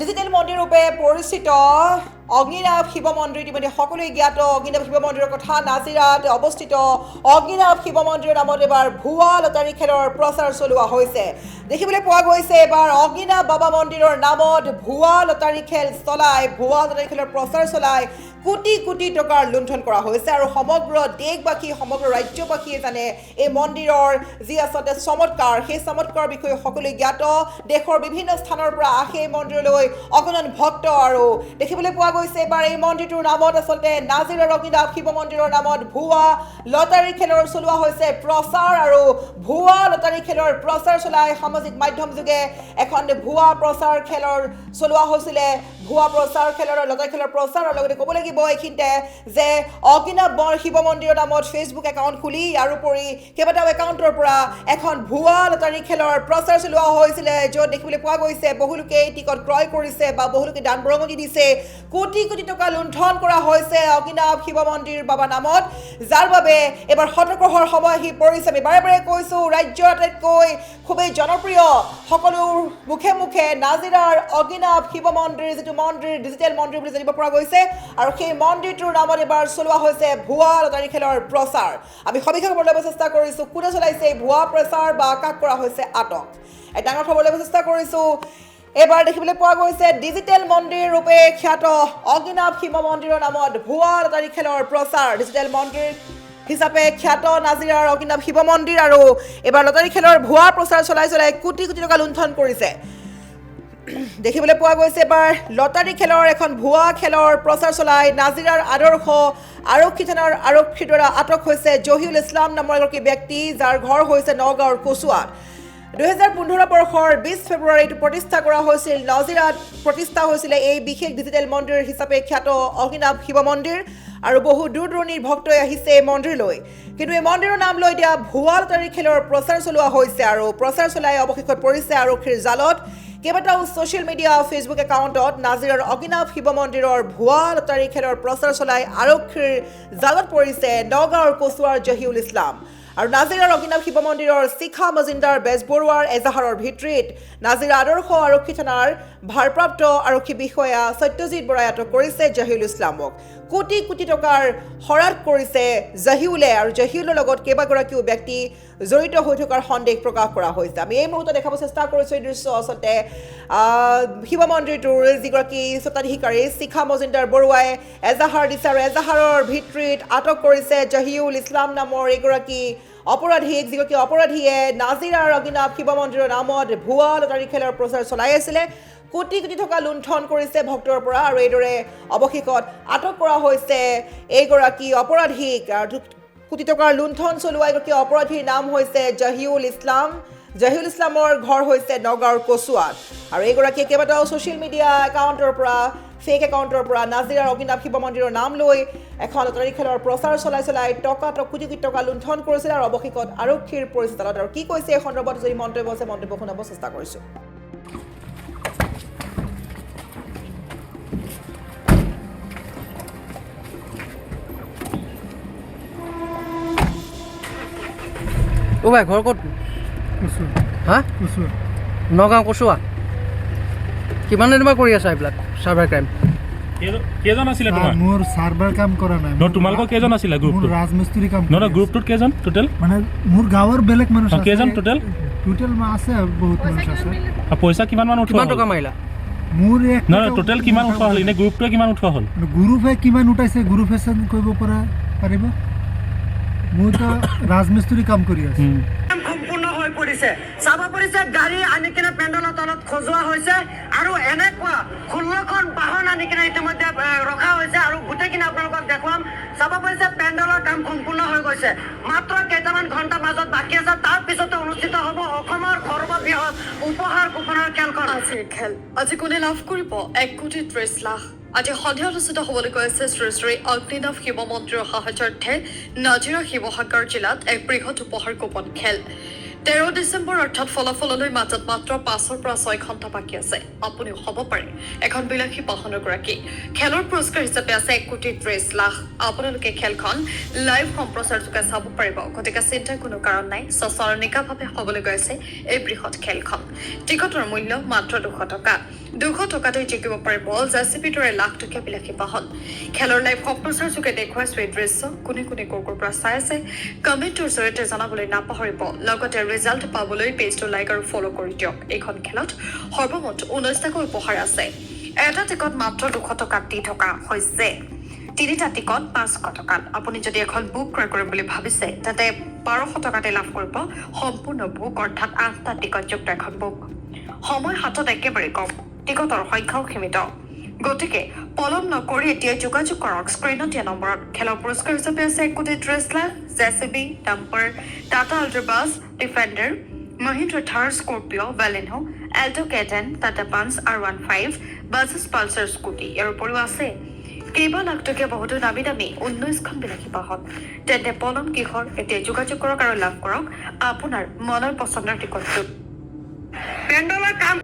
digital মন্দিৰ ৰূপে পৰিচিত অগ্নিনাভ শিৱ মন্দিৰ ইতিমধ্যে সকলোৱে জ্ঞাত অগ্নিনাভ শিৱ মন্দিৰৰ কথা নাজিৰাত অৱস্থিত অগ্নিনাভ শিৱ মন্দিৰৰ নামত এবাৰ ভুৱা লটাৰী খেলৰ প্ৰচাৰ চলোৱা হৈছে দেখিবলৈ পোৱা গৈছে এবাৰ অগ্নিনাভ বাবা মন্দিৰৰ নামত ভুৱা লটাৰী খেল চলাই ভুৱা লটাৰী খেলৰ প্ৰচাৰ চলাই কোটি কোটি টকাৰ লুণ্ঠন কৰা হৈছে আৰু সমগ্ৰ দেশবাসী সমগ্ৰ ৰাজ্যবাসীয়ে জানে এই মন্দিৰৰ যি আচলতে চমৎকাৰ সেই চমৎকাৰ বিষয়ে সকলোৱে জ্ঞাত দেশৰ বিভিন্ন স্থানৰ পৰা আহে এই মন্দিৰলৈ অগণন ভক্ত আৰু দেখিবলৈ পোৱা গৈছে এবাৰ এই মন্দিৰটোৰ নামত আচলতে নাজিৰাৰ অগ্নিনাভ শিৱ মন্দিৰৰ নামত ভুৱা লটাৰী খেলৰ চলোৱা হৈছে প্ৰচাৰ আৰু ভুৱা লটাৰী খেলৰ প্ৰচাৰ চলাই সামাজিক মাধ্যম যোগে এখন ভুৱা প্ৰচাৰ খেলৰ চলোৱা হৈছিলে ভুৱা প্ৰচাৰ খেলৰ লটাৰী খেলৰ প্ৰচাৰৰ লগতে ক'ব লাগিব এইখিনিতে যে অগ্নিনাভ শিৱ মন্দিৰৰ নামত ফেচবুক একাউণ্ট খুলি ইয়াৰ উপৰি কেইবাটাও একাউণ্টৰ পৰা এখন ভুৱা লটাৰী খেলৰ প্ৰচাৰ চলোৱা হৈছিলে য'ত দেখিবলৈ পোৱা গৈছে বহুলোকে টিকট ক্ৰয় কৰিছে বা বহুলোকে দান বৰঙণি দিছে কোটি কোটি টকা লুণ্ঠন কৰা হৈছে অগ্নিনাভ শিৱ মন্দিৰ বাবা নামত যাৰ বাবে এবাৰ সতৰ্কৰ সময় আহি পৰিছে আমি বাৰে বাৰে কৈছোঁ ৰাজ্যৰ আটাইতকৈ খুবেই জনপ্ৰিয় সকলো মুখে মুখে নাজিৰাৰ অগ্নিনাভ শিৱ মন্দিৰ যিটো মন্দিৰ ডিজিটেল মন্দিৰ বুলি জানিব পৰা গৈছে আৰু সেই মন্দিৰটোৰ নামত এবাৰ চলোৱা হৈছে ভুৱা লটাৰী খেলৰ প্ৰচাৰ আমি সবিশেষ খবৰ ল'ব চেষ্টা কৰিছোঁ কোনে চলাইছে এই ভুৱা প্ৰচাৰ বা কাক কৰা হৈছে আটক এই ডাঙৰ খবৰ ল'ব চেষ্টা কৰিছোঁ এবাৰ দেখিবলৈ পোৱা গৈছে ডিজিটেল মন্দিৰ ৰূপে খ্যাত অগ্নিনাভ শিৱ মন্দিৰৰ নামত ভুৱা লটাৰী খেলৰ প্ৰচাৰ ডিজিটেল মন্দিৰ হিচাপে খ্যাত নাজিৰাৰ অগ্নিনাভ শিৱ মন্দিৰ আৰু এবাৰ লটাৰী খেলৰ ভুৱা প্ৰচাৰ চলাই কোটি কোটি টকা লুণ্ঠন কৰিছে দেখিবলৈ পোৱা গৈছে এবাৰ লটাৰী খেলৰ এখন ভুৱা খেলৰ প্ৰচাৰ চলাই নাজিৰাৰ আদৰ্শ আৰক্ষী থানাৰ আৰক্ষীৰ দ্বাৰা আটক হৈছে জহিউল ইছলাম নামৰ এগৰাকী ব্যক্তি যাৰ ঘৰ হৈছে নগাঁৱৰ কচুৱাত 2015 বৰ্ষৰ 20 ফেব্ৰুৱাৰীত প্ৰতিষ্ঠা কৰা হৈছিল নাজিৰাত প্ৰতিষ্ঠা হৈছিলে এই বিশেষ ডিজিটেল মন্দিৰ হিচাপে খ্যাত অগ্নিনাভ শিৱ মন্দিৰ আৰু বহু দূৰ দূৰণিৰ ভক্তই আহিছে এই মন্দিৰলৈ কিন্তু এই মন্দিৰৰ নাম লৈ দিয়া ভুৱা লটাৰী খেলৰ প্ৰচাৰ চলোৱা হৈছে আৰু প্ৰচাৰ চলাই অৱশেষত পৰিছে আৰক্ষীৰ জালত কেইবাটাও ছ'চিয়েল মিডিয়া ফেচবুক একাউণ্টত নাজিৰাৰ অগ্নিনাভ শিৱ মন্দিৰৰ ভুৱা লটাৰী খেলৰ প্ৰচাৰ চলাই আৰক্ষীৰ জালত পৰিছে নগাঁৱৰ কচুৱাৰ জহিউল ইছলাম আৰু নাজিৰাৰ অগ্নিনাভ শিৱ মন্দিৰৰ শিখা মজিন্দাৰ বেজবৰুৱাৰ এজাহাৰৰ ভিত্তিত নাজিৰা আদৰ্শ আৰক্ষী থানাৰ ভাৰপ্ৰাপ্ত আৰক্ষী বিষয়া সত্যজিৎ বৰাই আটক কৰিছে জহিউল ইছলামক কোটি কোটি টকাৰ হৰাট কৰিছে জহিউলে আৰু জহিউলৰ লগত কেইবাগৰাকীও ব্যক্তি জড়িত হৈ থকাৰ সন্দেহ প্ৰকাশ কৰা হৈছে আমি এই মুহূৰ্তত দেখাব চেষ্টা কৰিছোঁ এই দৃশ্য আচলতে শিৱ মন্দিৰটোৰ যিগৰাকী স্বত্বাধিকাৰী শিখা মজিন্দাৰ বৰুৱাই এজাহাৰ দিছে আৰু এজাহাৰৰ ভিত্তিত আটক কৰিছে জহিউল ইছলাম নামৰ এগৰাকী অপৰাধীক যিগৰাকী অপৰাধীয়ে নাজিৰাৰ অগ্নিনাভ শিৱ মন্দিৰৰ নামত ভুৱা লটাৰী খেলৰ প্ৰচাৰ চলাই আছিলে কোটি কোটি টকা লুণ্ঠন কৰিছে ভক্তৰ পৰা আৰু এইদৰে অৱশেষত আটক কৰা হৈছে এইগৰাকী অপৰাধীক কোটি টকাৰ লুণ্ঠন চলোৱা এগৰাকী অপৰাধীৰ নাম হৈছে জহিউল ইছলামৰ ঘৰ হৈছে নগাঁৱৰ কচুৱাত আৰু এইগৰাকীয়ে কেইবাটাও ছ'চিয়েল মিডিয়া একাউণ্টৰ পৰা ফেক একাউণ্টৰ পৰা নাজিৰাৰ অগ্নিনাভ শিৱ মন্দিৰৰ নাম লৈ এখন লটাৰী খেলৰ প্ৰচাৰ চলাই কোটি কোটি টকা লুণ্ঠন কৰিছিল আৰু অৱশেষত আৰক্ষীৰ পৰিচালনাত আৰু কি কৈছে এই সন্দৰ্ভত যদি মন্তব্য আছে মন্তব্য শুনাব চেষ্টা কৰিছোঁ ও ভাই ঘৰ ক'ত হা নগাঁও কচুৱা কিমান দিনৰ পৰা কৰি আছা এইবিলাক চাইবাৰ ক্ৰাইম কেজন আছিলে তোমাৰ মোৰ সাৰ্ভাৰ কাম কৰা নাই ন তোমালোকৰ কেজন আছিলে গ্ৰুপটো ৰাজমিস্ত্ৰী কাম ন গ্ৰুপটোত কেজন টোটেল মানে মোৰ গাঁৱৰ বেলেগ মানুহ আছে কেজন টোটেল আছে বহুত মানুহ আছে আৰু পইচা কিমান মান উঠোৱা কিমান টকা মাৰিলা মোৰ এক ন টোটেল কিমান উঠোৱা হ'ল এনে গ্ৰুপটোৱে কিমান উঠোৱা হ'ল গ্ৰুপে কিমান উঠাইছে গ্ৰুপে চেণ্ড কৰিব পৰা পাৰিব মই তো ৰাজমিস্ত্ৰী কাম কৰি আছো সম্পূৰ্ণ হৈ পৰিছে চাব পৰিছে গাড়ী আনি কিনে পেণ্ডেলৰ তলত খজোৱা হৈছে আৰু এনেকুৱা 16খন বাহন আনি কিনে ইতিমধ্যে ৰখা হৈছে আৰু গোটেইখিনি আপোনালোকক দেখুৱাম চাব পৰিছে পেণ্ডেলৰ কাম সম্পূৰ্ণ হৈ গৈছে মাত্ৰ কেইটামান ঘণ্টাৰ মাজত বাকী আছে তাৰ পিছতে অনুষ্ঠিত হ'ব অসমৰ সৰ্ববৃহৎ উপহাৰ কুপনৰ খেলখন আজিৰ খেল আজি কোনে লাভ কৰিব 1,30,00,000 আজি সন্ধিয়া অনুষ্ঠিত হ'বলৈ গৈ আছে শ্ৰী শ্ৰী অগ্নিনাভ শিৱ মন্দিৰৰ সাহায্যাৰ্থে নাজিৰা শিৱসাগৰ জিলাত এক বৃহৎ উপহাৰ কুপন খেল 13 ডিচেম্বৰ অৰ্থাৎ ফলাফললৈ মাজত মাত্ৰ 5ৰ পৰা 6 ঘণ্টা বাকী আছে আপুনিও হ'ব পাৰে এখন বিলাসী বাহনৰ গৰাকী খেলৰ পুৰস্কাৰ হিচাপে আছে 1,30,00,000 আপোনালোকে খেলখন লাইভ সম্প্ৰচাৰ যোগে চাব পাৰিব গতিকে চিন্তাৰ কোনো কাৰণ নাই সচল নিকাভাৱে হ'বলৈ গৈ আছে এই বৃহৎ খেলখন টিকটৰ মূল্য মাত্ৰ 200 টকা 200 টকাতে জিকিব পাৰিব জেচিপিটোৰে লাখ টকীয়া বিলাসী বাহন খেলৰ লাইভ সম্প্ৰচাৰ যোগে দেখুৱাইছো এই দৃশ্য কোনে কোনে ক'ৰ পৰা চাই আছে কমেণ্টৰ জৰিয়তে জনাবলৈ নাপাহৰিব লগতে ৰিজাল্ট পাবলৈ পেজটো লাইক আৰু ফ'ল' কৰি দিয়ক এইখন খেলত সৰ্বমুঠ 19টাকৈ উপহাৰ আছে এটা টিকট মাত্ৰ 200 টকাত দি থকা হৈছে 3টা টিকট 500 টকাত আপুনি যদি এখন বুক ক্ৰয় কৰিম বুলি ভাবিছে তাতে 1200 টকাতে লাভ কৰিব সম্পূৰ্ণ বুক অৰ্থাৎ 8টা টিকট যুক্ত এখন বুক সময় হাতত একেবাৰে কম টিকটৰ সংখ্যাও সীমিত গতিকে পলম নকৰি এতিয়া যোগাযোগ কৰক স্ক্ৰীনত দিয়া নম্বৰত খেলৰ পুৰস্কাৰ হিচাপে আছে 1 crore 30 lakh JCB dumper Tata ultra bus Defender Mahindra Thar Scorpio' Baleno Alto কেটেন Tata Punch R15 Bajaj Pulsar scooty ইয়াৰ উপৰিও আছে কেইবা লাখ টকীয়া বহুতো দামী 19খন বিলাসী বাহন তেন্তে পলম কিহৰ এতিয়া যোগাযোগ কৰক আৰু লাভ কৰক আপোনাৰ মনৰ পচন্দৰ টিকটটো পেণ্ডলৰ কাম